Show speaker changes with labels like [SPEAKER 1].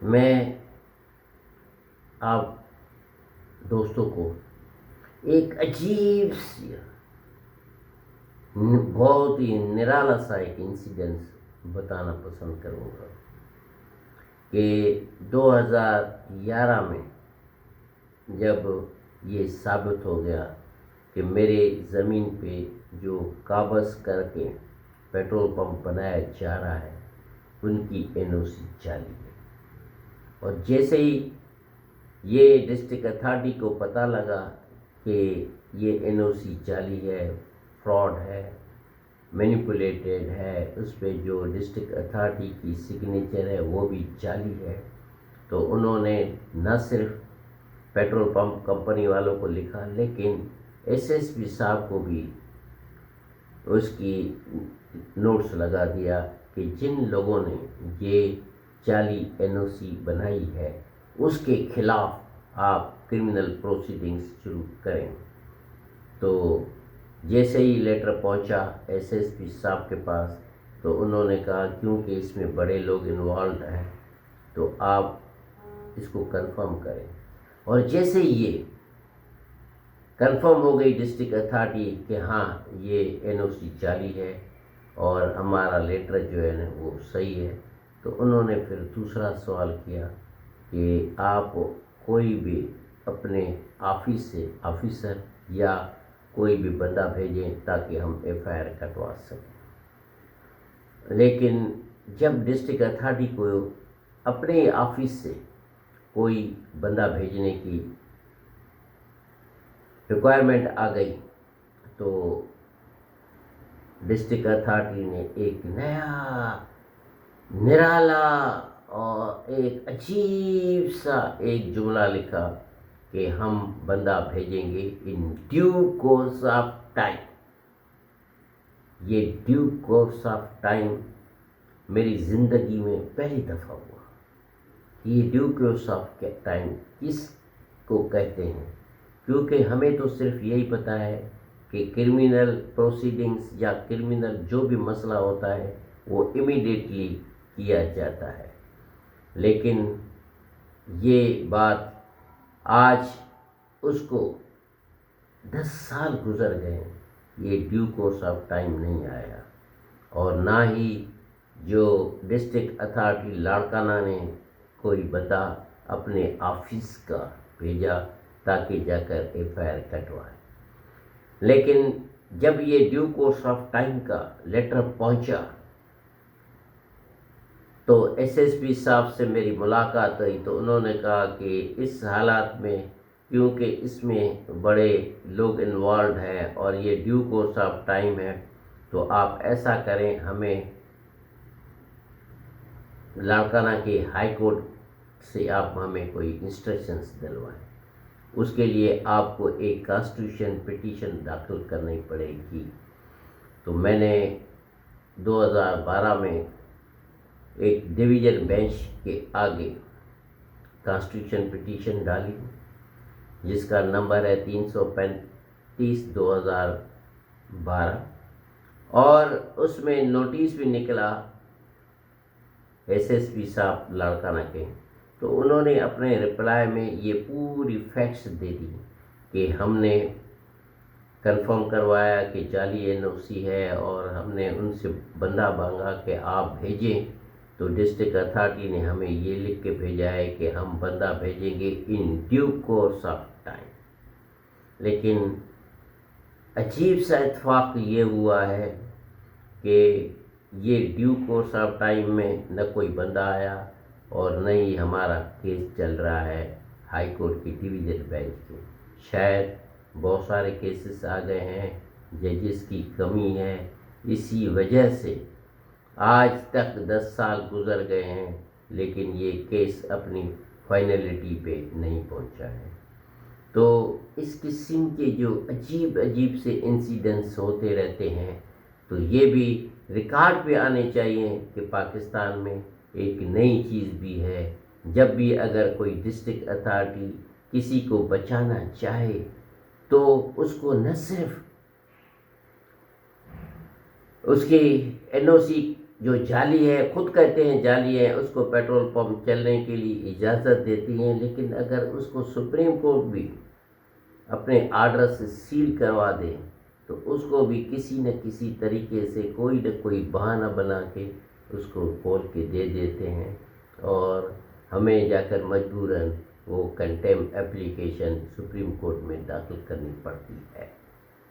[SPEAKER 1] میں آپ دوستوں کو ایک عجیب سی بہت ہی نرالا سا ایک انسیڈنس بتانا پسند کروں گا کہ 2011 میں جب یہ ثابت ہو گیا کہ میرے زمین پہ جو قابض کر کے پیٹرول پمپ بنایا جا رہا ہے ان کی NOC جعلی ہے، اور جیسے ہی یہ ڈسٹرکٹ اتھارٹی کو پتہ لگا کہ یہ NOC جعلی ہے، فراڈ ہے، مینیپولیٹڈ ہے، اس پہ جو ڈسٹرکٹ اتھارٹی کی سگنیچر ہے وہ بھی جعلی ہے، تو انہوں نے نہ صرف پیٹرول پمپ کمپنی والوں کو لکھا لیکن SSP صاحب کو بھی اس کی نوٹس لگا دیا کہ جن لوگوں نے یہ جعلی NOC بنائی ہے اس کے خلاف آپ کرمنل پروسیڈنگز شروع کریں۔ تو جیسے ہی لیٹر پہنچا SSP صاحب کے پاس تو انہوں نے کہا کیونکہ اس میں بڑے لوگ انوالوڈ ہیں تو آپ اس کو کنفرم کریں، اور جیسے یہ کنفرم ہو گئی ڈسٹرکٹ اتھارٹی کہ ہاں یہ NOC جعلی ہے اور ہمارا لیٹر جو ہے نا وہ صحیح ہے، تو انہوں نے پھر دوسرا سوال کیا کہ آپ کوئی بھی اپنے آفس سے آفیسر یا کوئی بھی بندہ بھیجیں تاکہ ہم FIR کٹوا سکیں۔ لیکن جب ڈسٹرکٹ اتھارٹی کو اپنے آفس سے کوئی بندہ بھیجنے کی ریکوائرمنٹ آ گئی تو ڈسٹرکٹ اتھارٹی نے ایک نیا نرالا اور ایک عجیب سا ایک جملہ لکھا کہ ہم بندہ بھیجیں گے in due course of time. یہ ڈیو کورس آف ٹائم میری زندگی میں پہلی دفعہ ہوا۔ یہ ڈیو کورس آف ٹائم کس کو کہتے ہیں؟ کیونکہ ہمیں تو صرف یہی پتہ ہے کہ کرمنل پروسیڈنگز یا کرمنل جو بھی مسئلہ ہوتا ہے وہ امیڈیٹلی کیا جاتا ہے، لیکن یہ بات آج اس کو 10 سال گزر گئے یہ ڈیو کورس آف ٹائم نہیں آیا، اور نہ ہی جو ڈسٹرکٹ اتھارٹی لاڑکانہ نے کوئی بندہ اپنے آفس کا بھیجا تاکہ جا کر FIR کٹوائے۔ لیکن جب یہ ڈیو کورس آف ٹائم کا لیٹر پہنچا تو SSP صاحب سے میری ملاقات ہوئی تو انہوں نے کہا کہ اس حالات میں کیونکہ اس میں بڑے لوگ انوالوڈ ہیں اور یہ ڈیو کورس آف ٹائم ہے تو آپ ایسا کریں، ہمیں لاڑکانہ کے ہائی کورٹ سے آپ ہمیں کوئی انسٹرکشنز دلوائیں، اس کے لیے آپ کو ایک کانسٹیٹیوشن پٹیشن داخل کرنی پڑے گی۔ تو میں نے 2012 میں ایک ڈویژن بینچ کے آگے کانسٹیٹیوشن پٹیشن ڈالی جس کا نمبر ہے 335 2012، اور اس میں نوٹس بھی نکلا SSP صاحب لاڑکانہ کے، تو انہوں نے اپنے رپلائی میں یہ پوری فیکٹس دے دی کہ ہم نے کنفرم کروایا کہ جعلی NOC ہے اور ہم نے ان سے بندہ مانگا کہ آپ بھیجیں، تو ڈسٹرکٹ اتھارٹی نے ہمیں یہ لکھ کے بھیجا ہے کہ ہم بندہ بھیجیں گے in due course of time. لیکن عجیب سا اتفاق یہ ہوا ہے کہ یہ ڈیو کورس آف ٹائم میں نہ کوئی بندہ آیا اور نہ ہی ہمارا کیس چل رہا ہے ہائی کورٹ کی ڈویژن بینچ کے۔ شاید بہت سارے کیسز آ گئے ہیں، ججز کی کمی ہے، اسی وجہ سے آج تک 10 سال گزر گئے ہیں لیکن یہ کیس اپنی فائنلٹی پہ نہیں پہنچا ہے۔ تو اس قسم کے جو عجیب عجیب سے انسیڈنٹس ہوتے رہتے ہیں تو یہ بھی ریکارڈ پہ آنے چاہیے کہ پاکستان میں ایک نئی چیز بھی ہے، جب بھی اگر کوئی ڈسٹرکٹ اتھارٹی کسی کو بچانا چاہے تو اس کو نہ صرف اس کی NOC جو جعلی ہے، خود کہتے ہیں جعلی ہے، اس کو پیٹرول پمپ چلنے کے لیے اجازت دیتی ہیں، لیکن اگر اس کو سپریم کورٹ بھی اپنے آرڈر سے سیل کروا دے تو اس کو بھی کسی نہ کسی طریقے سے کوئی نہ کوئی بہانہ بنا کے اس کو کھول کے دے دیتے ہیں، اور ہمیں جا کر مجبوراً وہ کنٹیم اپلیکیشن سپریم کورٹ میں داخل کرنی پڑتی ہے۔